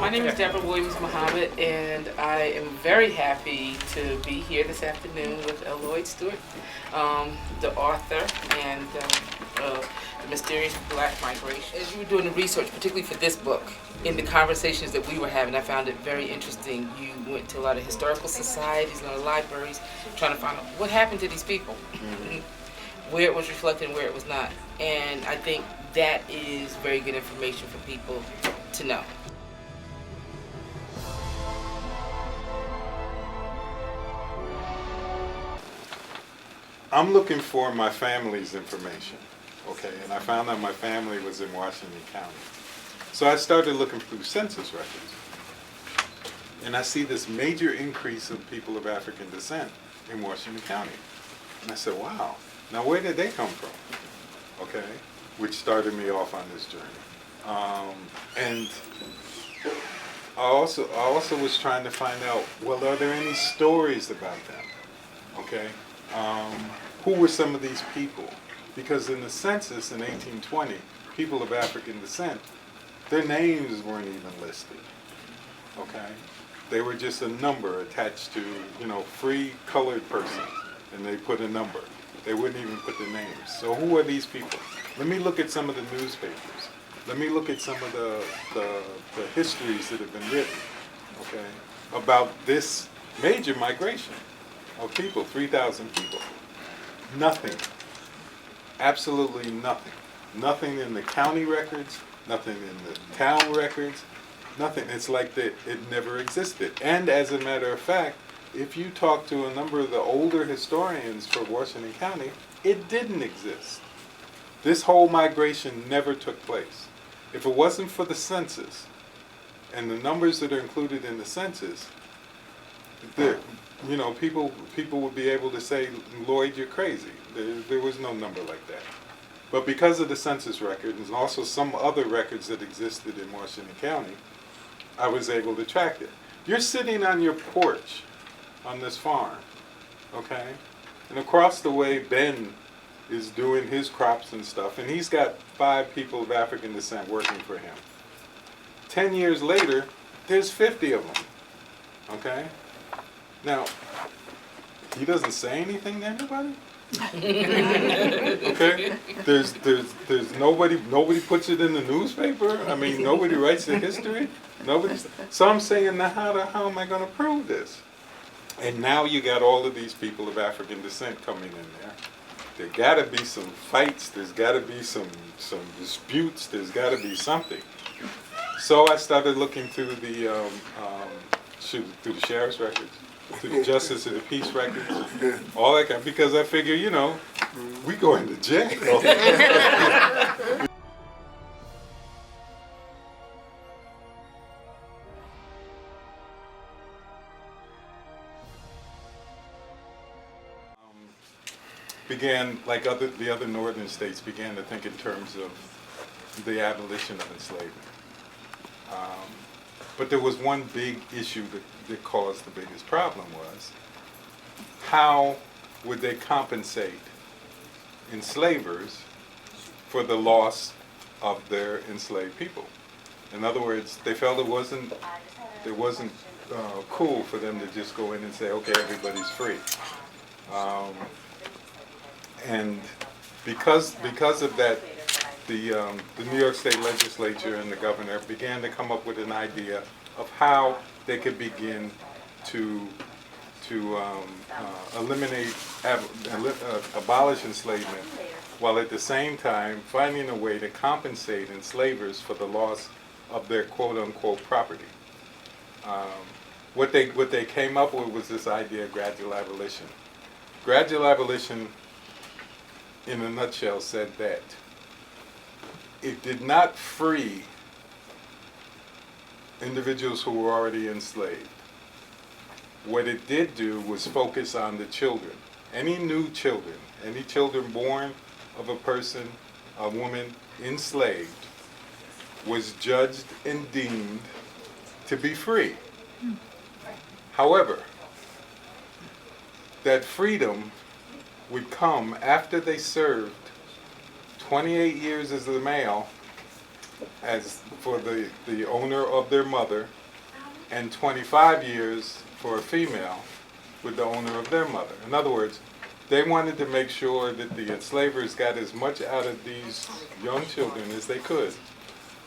My name is Deborah Williams Muhammad, and I am very happy to be here this afternoon with Lloyd Stewart, the author and the mysterious Black migration. As you were doing the research, particularly for this book, in the conversations that we were having, I found it very interesting. You went to a lot of historical societies, a lot of libraries, trying to find out what happened to these people, where it was reflected and where it was not. And I think that is very good information for people to know. I'm looking for my family's information, okay, and I found out my family was in Washington County. So I started looking through census records, and I see this major increase of people of African descent in Washington County. And I said, wow, now where did they come from? Okay, which started me off on this journey. And I also was trying to find out, well, are there any stories about them? Okay, who were some of these people? Because in the census in 1820, people of African descent, their names weren't even listed. Okay, they were just a number attached to, free colored persons, and they put a number. They wouldn't even put their names. So who are these people? Let me look at some of the newspapers. Let me look at some of the histories that have been written, okay, about this major migration of people, 3,000 people. Nothing, absolutely nothing. Nothing in the county records, nothing in the town records, nothing. It's like that it never existed. And as a matter of fact, if you talk to a number of the older historians for Washington County, it didn't exist. This whole migration never took place. If it wasn't for the census and the numbers that are included in the census, people would be able to say, Lloyd, you're crazy. There was no number like that. But because of the census record and also some other records that existed in Washington County, I was able to track it. You're sitting on your porch on this farm, okay? And across the way, Ben is doing his crops and stuff, and he's got 5 people of African descent working for him. 10 years later, there's 50 of them, okay? Now, he doesn't say anything to anybody? Okay? There's nobody puts it in the newspaper. I mean, nobody writes the history. So I'm saying, now how am I going to prove this? And now you got all of these people of African descent coming in there. There got to be some fights. There's got to be some disputes. There's got to be something. So I started looking through the sheriff's records, through the justice of the peace records, all that kind. Because I figure, we going to jail. Began, like the other northern states, began to think in terms of the abolition of enslavement. But there was one big issue that caused the biggest problem was, how would they compensate enslavers for the loss of their enslaved people? In other words, they felt it wasn't cool for them to just go in and say, okay, everybody's free. And because of that, the New York State Legislature and the governor began to come up with an idea of how they could begin to abolish enslavement, while at the same time finding a way to compensate enslavers for the loss of their quote-unquote property. What they came up with was this idea of gradual abolition. Gradual abolition, in a nutshell, said that it did not free individuals who were already enslaved. What it did do was focus on the children. Any new children, any children born of a person, a woman enslaved, was judged and deemed to be free. However, that freedom would come after they served 28 years as a male as for the owner of their mother, and 25 years for a female with the owner of their mother. In other words, they wanted to make sure that the enslavers got as much out of these young children as they could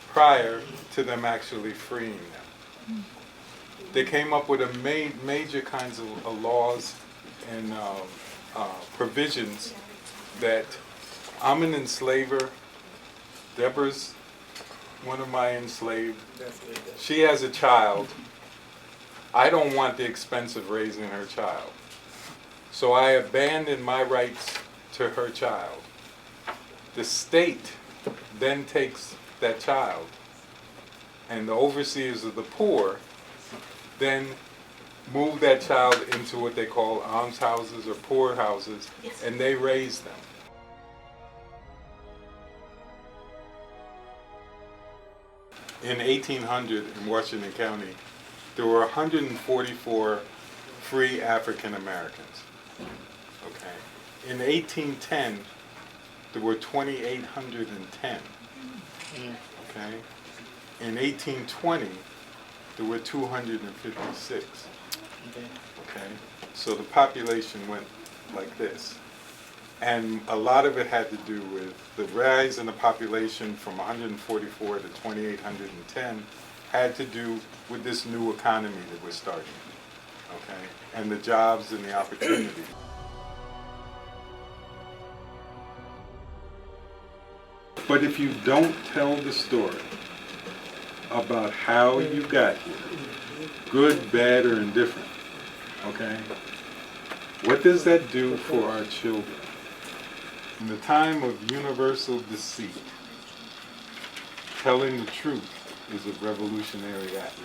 prior to them actually freeing them. They came up with a major kinds of laws and provisions that I'm an enslaver, Deborah's one of my enslaved, she has a child. I don't want the expense of raising her child. So I abandon my rights to her child. The state then takes that child, and the overseers of the poor then move that child into what they call almshouses or poor houses, and they raise them. In 1800 in Washington County, there were 144 free African Americans. Okay. In 1810, there were 2,810. Okay. In 1820, there were 256. Okay. So the population went like this. And a lot of it had to do with the rise in the population from 144 to 2,810 had to do with this new economy that we're starting, okay, and the jobs and the opportunities. But if you don't tell the story about how you got here, good, bad, or indifferent, okay, what does that do for our children? In the time of universal deceit, telling the truth is a revolutionary act.